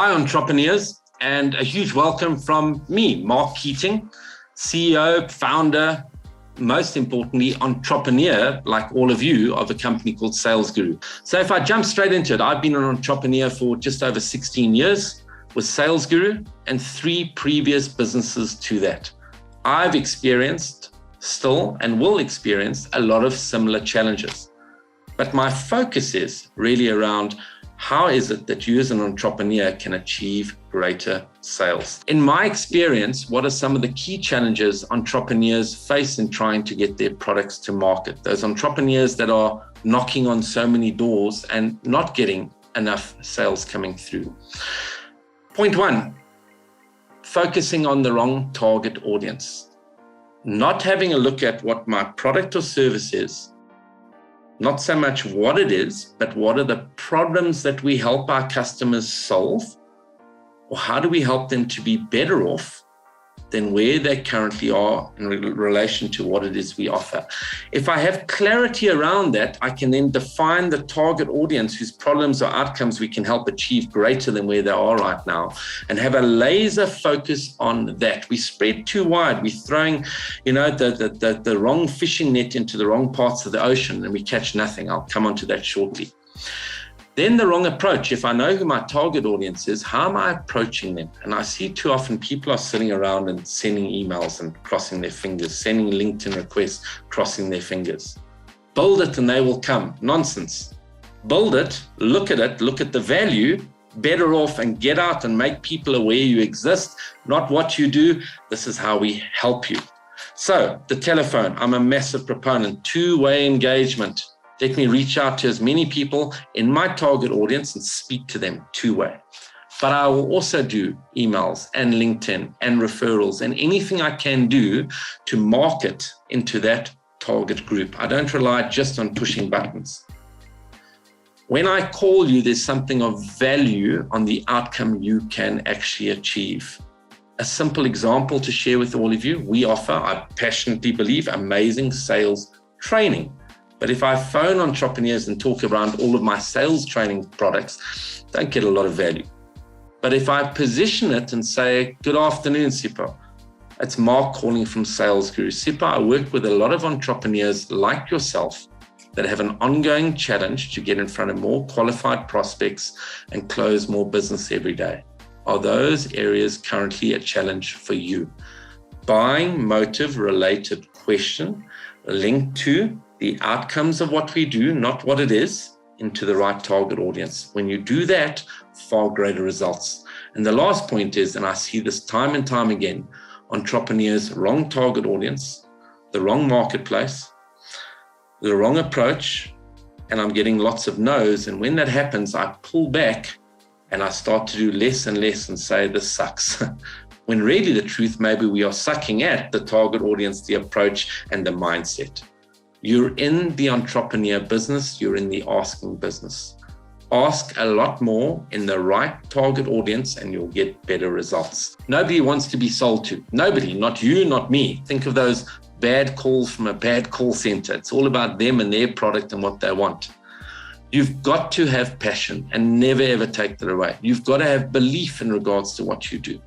Hi, entrepreneurs, and a huge welcome from me, Mark Keating, CEO, founder, most importantly, entrepreneur, like all of you, of a company called Sales Guru. So if I jump straight into it, I've been an entrepreneur for just over 16 years with Sales Guru and 3 previous businesses to that. I've experienced, still, and will experience a lot of similar challenges. But my focus is really around how is it that you as an entrepreneur can achieve greater sales? In my experience, what are some of the key challenges entrepreneurs face in trying to get their products to market? Those entrepreneurs that are knocking on so many doors and not getting enough sales coming through. Point 1, focusing on the wrong target audience. Not having a look at what my product or service is, not so much what it is, but what are the problems that we help our customers solve, or how do we help them to be better off than where they currently are in relation to what it is we offer. If I have clarity around that, I can then define the target audience whose problems or outcomes we can help achieve greater than where they are right now, and have a laser focus on that. We spread too wide. We're throwing, the wrong fishing net into the wrong parts of the ocean, and we catch nothing. I'll come on to that shortly. Then the wrong approach. If I know who my target audience is, how am I approaching them? And I see too often people are sitting around and sending emails and crossing their fingers, sending LinkedIn requests, crossing their fingers. Build it and they will come. Nonsense. Build it, look at the value, better off, and get out and make people aware you exist, not what you do. This is how we help you. So the telephone, I'm a massive proponent. 2-way engagement. Let me reach out to as many people in my target audience and speak to them 2-way. But I will also do emails and LinkedIn and referrals and anything I can do to market into that target group. I don't rely just on pushing buttons. When I call you, there's something of value on the outcome you can actually achieve. A simple example to share with all of you, we offer, I passionately believe, amazing sales training. But if I phone entrepreneurs and talk around all of my sales training products, don't get a lot of value. But if I position it and say, good afternoon, Sipa. It's Mark calling from Sales Guru. Sipa, I work with a lot of entrepreneurs like yourself that have an ongoing challenge to get in front of more qualified prospects and close more business every day. Are those areas currently a challenge for you? Buying motive related question linked to the outcomes of what we do, not what it is, into the right target audience. When you do that, far greater results. And the last point is, and I see this time and time again, entrepreneurs, wrong target audience, the wrong marketplace, the wrong approach, and I'm getting lots of no's. And when that happens, I pull back and I start to do less and less and say, this sucks. When really the truth, maybe we are sucking at the target audience, the approach, and the mindset. You're in the entrepreneur business, you're in the asking business. Ask a lot more in the right target audience and you'll get better results. Nobody wants to be sold to. Nobody, not you, not me. Think of those bad calls from a bad call center. It's all about them and their product and what they want. You've got to have passion and never ever take that away. You've got to have belief in regards to what you do.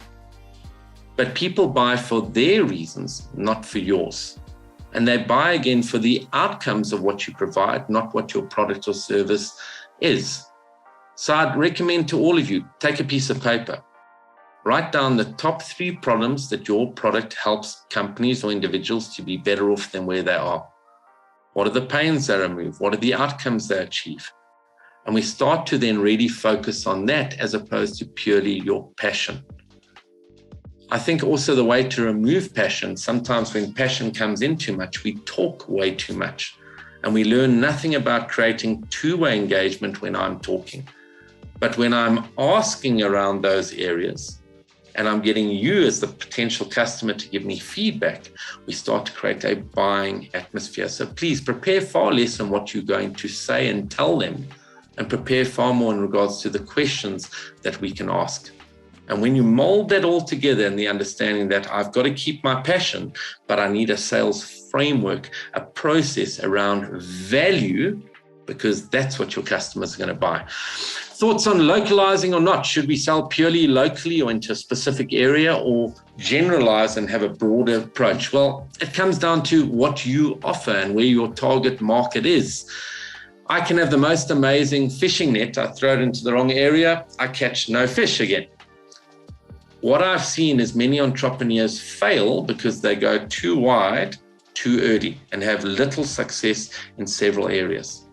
But people buy for their reasons, not for yours. And they buy again for the outcomes of what you provide, not what your product or service is. So I'd recommend to all of you, take a piece of paper, write down the top 3 problems that your product helps companies or individuals to be better off than where they are. What are the pains they remove? What are the outcomes they achieve? And we start to then really focus on that as opposed to purely your passion. I think also the way to remove passion, sometimes when passion comes in too much, we talk way too much and we learn nothing about creating 2-way engagement when I'm talking. But when I'm asking around those areas and I'm getting you as the potential customer to give me feedback, we start to create a buying atmosphere. So please prepare far less on what you're going to say and tell them and prepare far more in regards to the questions that we can ask. And when you mold that all together and the understanding that I've got to keep my passion, but I need a sales framework, a process around value because that's what your customers are going to buy. Thoughts on localizing or not? Should we sell purely locally or into a specific area, or generalize and have a broader approach? Well, it comes down to what you offer and where your target market is. I can have the most amazing fishing net. I throw it into the wrong area, I catch no fish again. What I've seen is many entrepreneurs fail because they go too wide, too early, and have little success in several areas.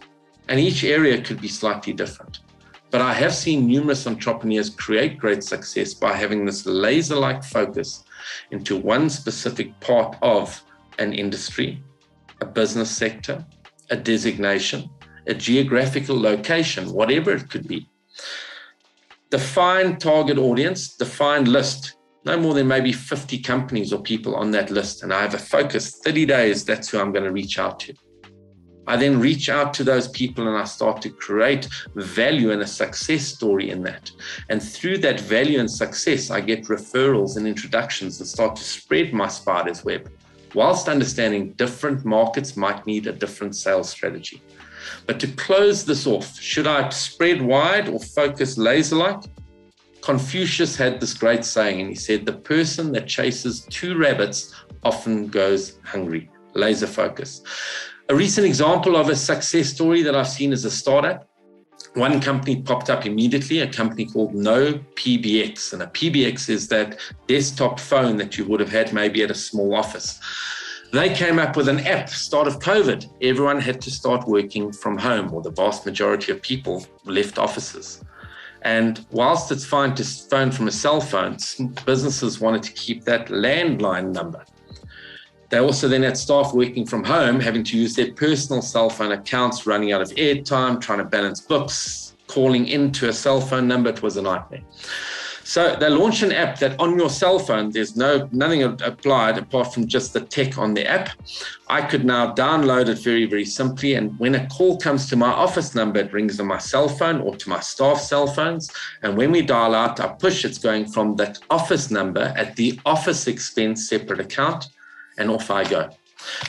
And each area could be slightly different. But I have seen numerous entrepreneurs create great success by having this laser-like focus into one specific part of an industry, a business sector, a designation, a geographical location, whatever it could be. Define target audience, define list, no more than maybe 50 companies or people on that list. And I have a focus, 30 days, that's who I'm going to reach out to. I then reach out to those people and I start to create value and a success story in that. And through that value and success, I get referrals and introductions that start to spread my spider's web, whilst understanding different markets might need a different sales strategy. But to close this off, should I spread wide or focus laser-like? Confucius had this great saying, and he said, the person that chases two rabbits often goes hungry. Laser focus. A recent example of a success story that I've seen is a startup. One company popped up immediately, a company called No PBX. And a PBX is that desktop phone that you would have had maybe at a small office. They came up with an app, start of COVID. Everyone had to start working from home, or the vast majority of people left offices. And whilst it's fine to phone from a cell phone, businesses wanted to keep that landline number. They also then had staff working from home, having to use their personal cell phone accounts, running out of airtime, trying to balance books, calling into a cell phone number. It was a nightmare. So they launched an app that on your cell phone, there's nothing applied apart from just the tech on the app. I could now download it very, very simply. And when a call comes to my office number, it rings on my cell phone or to my staff cell phones. And when we dial out, I push, it's going from that office number at the office expense separate account, and off I go.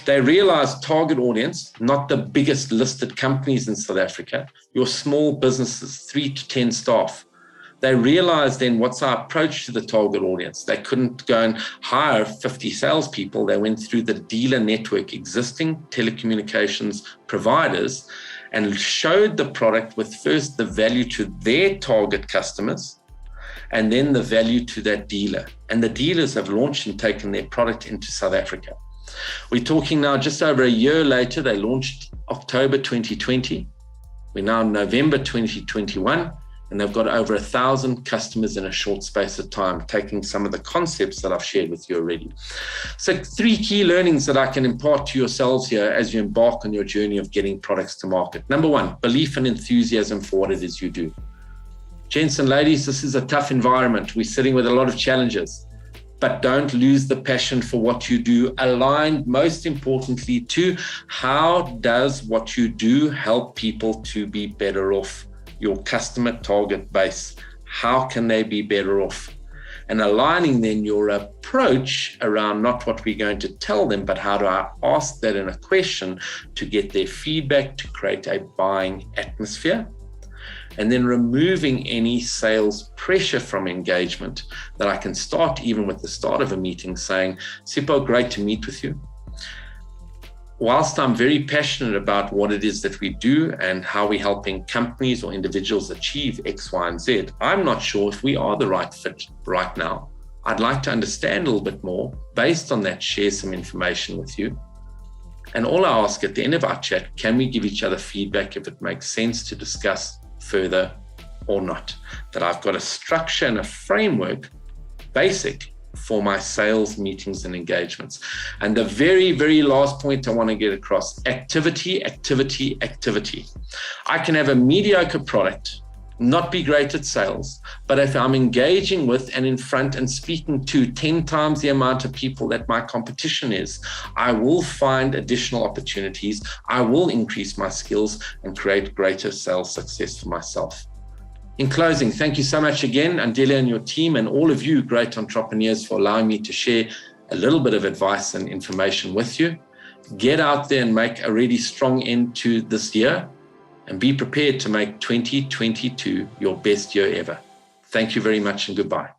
They realized target audience, not the biggest listed companies in South Africa, your small businesses, 3 to 10 staff. They realized then what's our approach to the target audience. They couldn't go and hire 50 salespeople. They went through the dealer network, existing telecommunications providers, and showed the product with first the value to their target customers, and then the value to that dealer. And the dealers have launched and taken their product into South Africa. We're talking now just over a year later. They launched October 2020. We're now in November 2021, and they've got over 1,000 customers in a short space of time, taking some of the concepts that I've shared with you already. So 3 key learnings that I can impart to yourselves here as you embark on your journey of getting products to market. Number 1, belief and enthusiasm for what it is you do. Gents and ladies, this is a tough environment. We're sitting with a lot of challenges, but don't lose the passion for what you do, aligned most importantly to how does what you do help people to be better off, your customer target base. How can they be better off? And aligning then your approach around not what we're going to tell them, but how do I ask that in a question to get their feedback, to create a buying atmosphere. And then removing any sales pressure from engagement, that I can start even with the start of a meeting saying, Sipho, great to meet with you. Whilst I'm very passionate about what it is that we do and how we're helping companies or individuals achieve X, Y, and Z, I'm not sure if we are the right fit right now. I'd like to understand a little bit more. Based on that, share some information with you. And all I ask at the end of our chat, can we give each other feedback if it makes sense to discuss further or not? That I've got a structure and a framework, basic, for my sales meetings and engagements. And the very, very last point I want to get across, activity, activity, activity. I can have a mediocre product, not be great at sales, but if I'm engaging with and in front and speaking to 10 times the amount of people that my competition is, I will find additional opportunities. I will increase my skills and create greater sales success for myself. In closing, thank you so much again, Andile and your team, and all of you great entrepreneurs, for allowing me to share a little bit of advice and information with you. Get out there and make a really strong end to this year. and be prepared to make 2022 your best year ever. Thank you very much and goodbye.